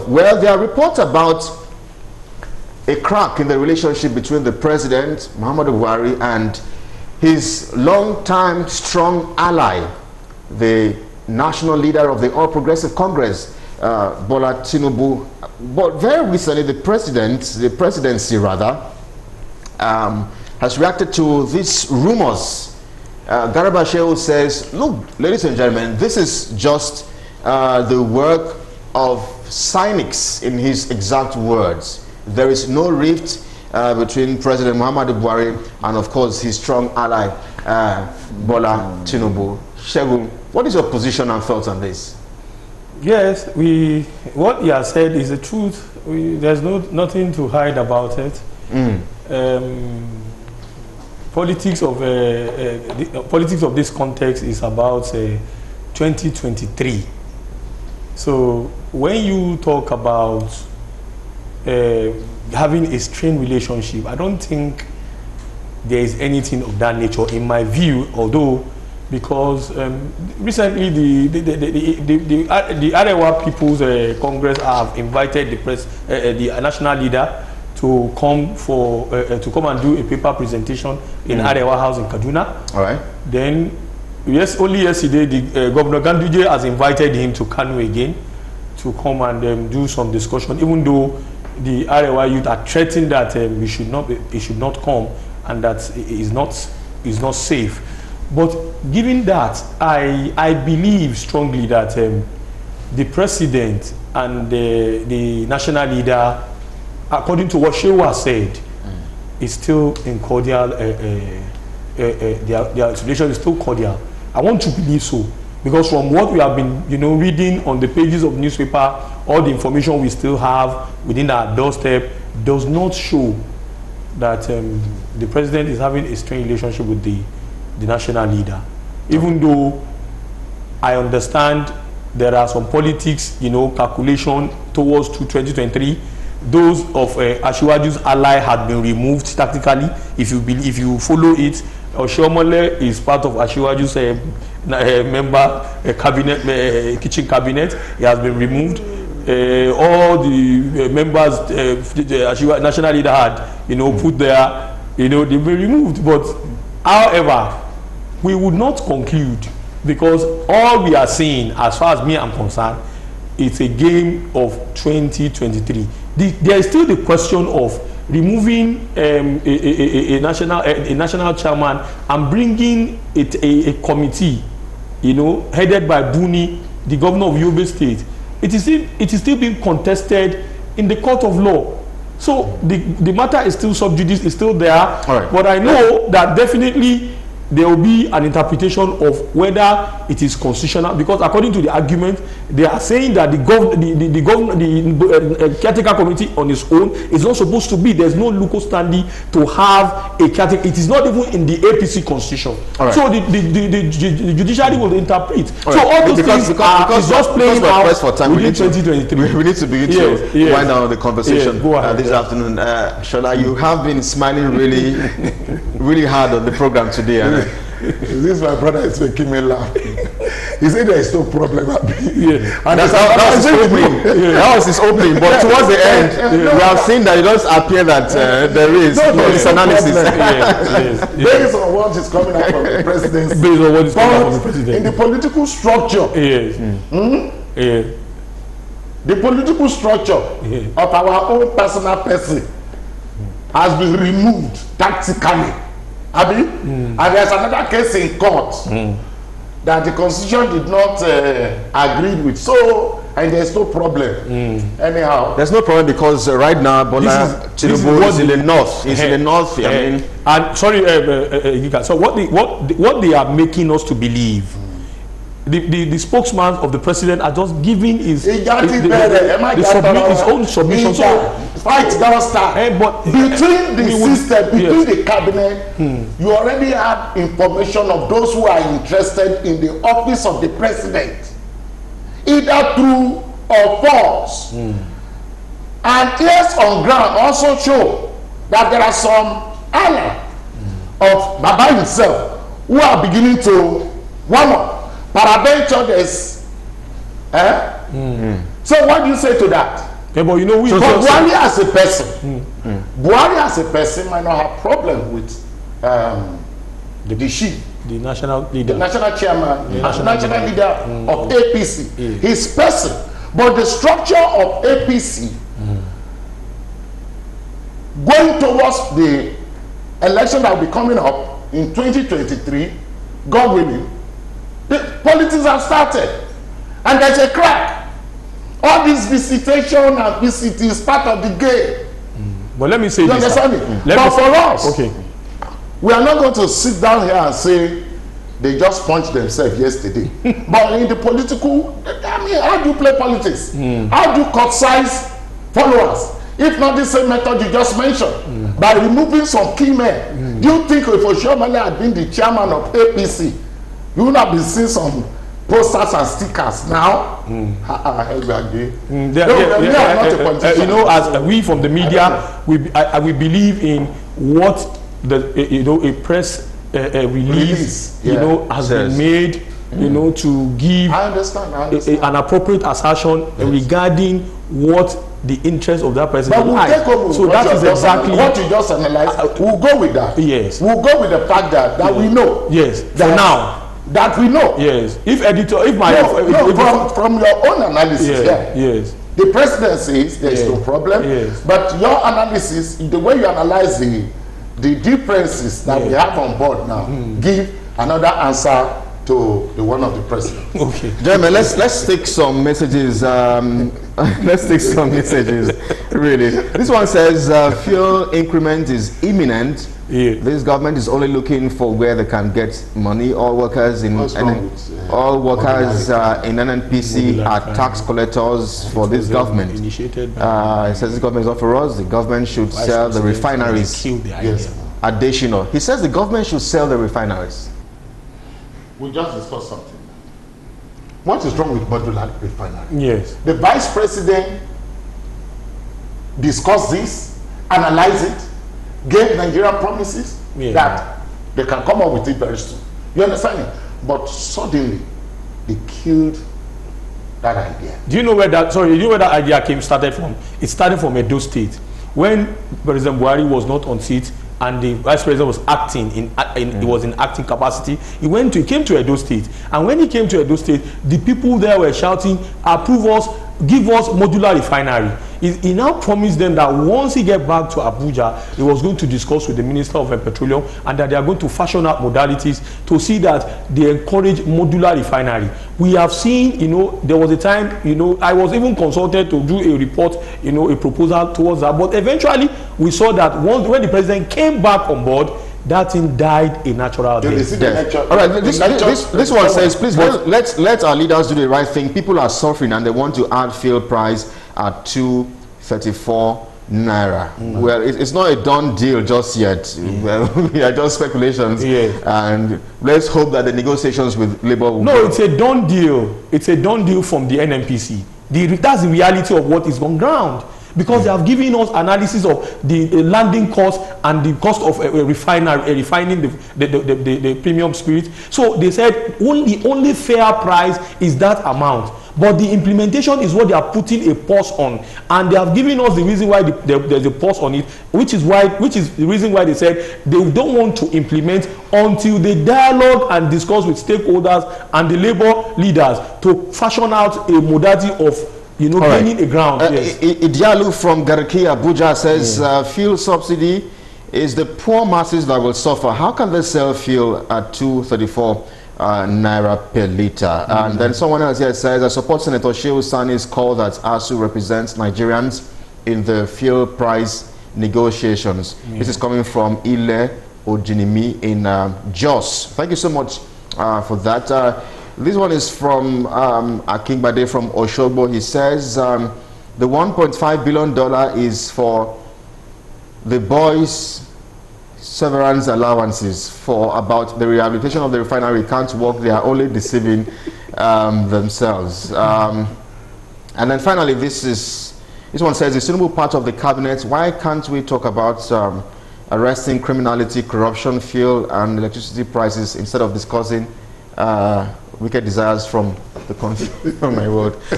Well, there are reports about a crack in the relationship between the president, Muhammadu Buhari, and his long-time strong ally, the national leader of the All Progressive Congress, Bola Tinubu. But very recently, the presidency has reacted to these rumors. Garba Shehu says, look, ladies and gentlemen, this is just the work of cynics, in his exact words. There is no rift between President Muhammadu Buhari and, of course, his strong ally, Bola Tinubu. Shegun, what is your position and thoughts on this? Yes, what he has said is the truth. There's nothing to hide about it. Politics of this context is about 2023. So when you talk about having a strained relationship, I don't think there is anything of that nature in my view, although because recently the Arewa People's Congress have invited the national leader to come and do a paper presentation in Arewa House in Kaduna. All right. Then only yesterday the Governor Ganduje has invited him to Kano again to come and do some discussion, even though the Arewa youth are threatening that he should not come and that it is not safe. But given that, I believe strongly that the president and the national leader, according to what Shewa said, is still in cordial. Their relation is still cordial. I want to believe so, because from what we have been, reading on the pages of newspaper, all the information we still have within our doorstep does not show that the president is having a strained relationship with the national leader. Even though I understand there are some politics, calculation towards 2023. Those of Asiwaju's ally had been removed tactically. If you follow it, Oshiomhole is part of Asiwaju's member cabinet, kitchen cabinet. He has been removed. All the members the national leader had, put there, they've been removed. But however, we would not conclude, because all we are seeing, as far as me I'm concerned, it's a game of 2023. There is still the question of removing a national chairman and bringing a committee, headed by Buni, the governor of Yobe State. It is still being contested in the court of law. So the matter is still sub judice, is still there. Right. But I know that definitely there will be an interpretation of whether it is constitutional, because according to the argument, they are saying that the caretaker committee on its own is not supposed to be. There's no local standing to have a caretaker. It is not even in the APC constitution. Right. So the judiciary will interpret. Right. So all those things is just playing out within 2023. We need to begin to wind down the conversation this afternoon. Shola, you have been smiling really hard on the program today. This my brother is making me laugh. He said there is no problem. And that was his opening. But towards the end, we have seen that it does appear that there is this analysis. Based on what is coming out from the presidency. Based on what is coming out from the president. In the political structure. The political structure of our own personal person has been removed tactically. And there's another case in court that the constitution did not agree with. So, and there's no problem. Anyhow, there's no problem, because right now Bola Tinubu is in the north. He's in the north. And sorry, so what they are making us to believe, the spokesman of the president are just giving his own submission. So fight don't start. But between the system, between the cabinet, you already have information of those who are interested in the office of the president, either true or false. And ears on ground also show that there are some allies of Baba himself who are beginning to warm up. Parabench others. So what do you say to that? Yeah, but you know, Buhari as a person, Buhari as a person might not have problem with the chief, the national leader, the national chairman, the national leader of APC, his person, but the structure of APC going towards the election that will be coming up in 2023, God willing, the politics have started, and there's a crack. All this visitation and visit is part of the game. But let me say you this. Understand it? But for us, we are not going to sit down here and say they just punched themselves yesterday. But in the political, I mean, how do you play politics? How do you cut size followers? If not the same method you just mentioned, by removing some key men. Do you think if Oshiomhole had been the chairman of APC, you would have been seeing some posters and stickers now? You know, as we from the media, we believe in what a press release has been made, to give an appropriate assertion regarding what the interest of that person. But we'll take over. So that is exactly what you just analyzed. We'll go with that. Yes. We'll go with the fact that we know. Yes. For now. That we know. Yes. From your own analysis, yes. The president says there is no problem. Yes. But your analysis, the way you analyze the differences that we have on board now, give another answer to the one of the president. Okay. Gentlemen, let's take some messages. Let's take some messages. Really, this one says fuel increment is imminent. This government is only looking for where they can get money. All workers in NNPC are tax collectors for this government. It says this government is not for us. The government should sell the refineries. Additional. He says the government should sell the refineries. We just discussed something. What is wrong with modular refinery? Yes. The vice president discussed this, analyzed it, gave Nigerian promises that they can come up with it very soon. You understand it? But suddenly, they killed that idea. Do you know where that idea started from? It started from Edo State. When President Buhari was not on seat, and the vice president was acting he was in acting capacity, he came to Edo State, and when he came to Edo State, the people there were shouting, approve us, give us modular refinery. He now promised them that once he get back to Abuja, he was going to discuss with the Minister of Petroleum, and that they are going to fashion out modalities to see that they encourage modular refinery. We have seen, there was a time, I was even consulted to do a report, a proposal towards that, but eventually we saw that when the president came back on board, that thing died a natural death. All right, this one says, please let our leaders do the right thing. People are suffering and they want to add fuel price at 234 naira. Well, it's not a done deal just yet. Well, we are just speculations. And let's hope that the negotiations with Labour will go. It's a done deal. It's a done deal from the NNPC. That's the reality of what is on ground. Because they have given us analysis of the landing cost and the cost of refining the premium spirit. So they said only fair price is that amount. But the implementation is what they are putting a pause on, and they have given us the reason why there's a pause on it, which is the reason why they said they don't want to implement until they dialogue and discuss with stakeholders and the labor leaders to fashion out a modality of gaining a ground. Idialu from Garki, Abuja says fuel subsidy is the poor masses that will suffer. How can they sell fuel at 234 naira per liter? And then someone else here says, I support Senator Shehu Sani's call that ASU represents Nigerians in the fuel price negotiations. This is coming from Ile Ojinimi in Jos. Thank you so much for that. This one is from Akingbade from Oshogbo. He says the $1.5 billion is for the boys' severance allowances for about the rehabilitation of the refinery. Can't work. They are only deceiving themselves. And then finally, this one says, is Tinubu part of the cabinet? Why can't we talk about arresting criminality, corruption, fuel and electricity prices instead of discussing wicked desires from the country? Oh my word.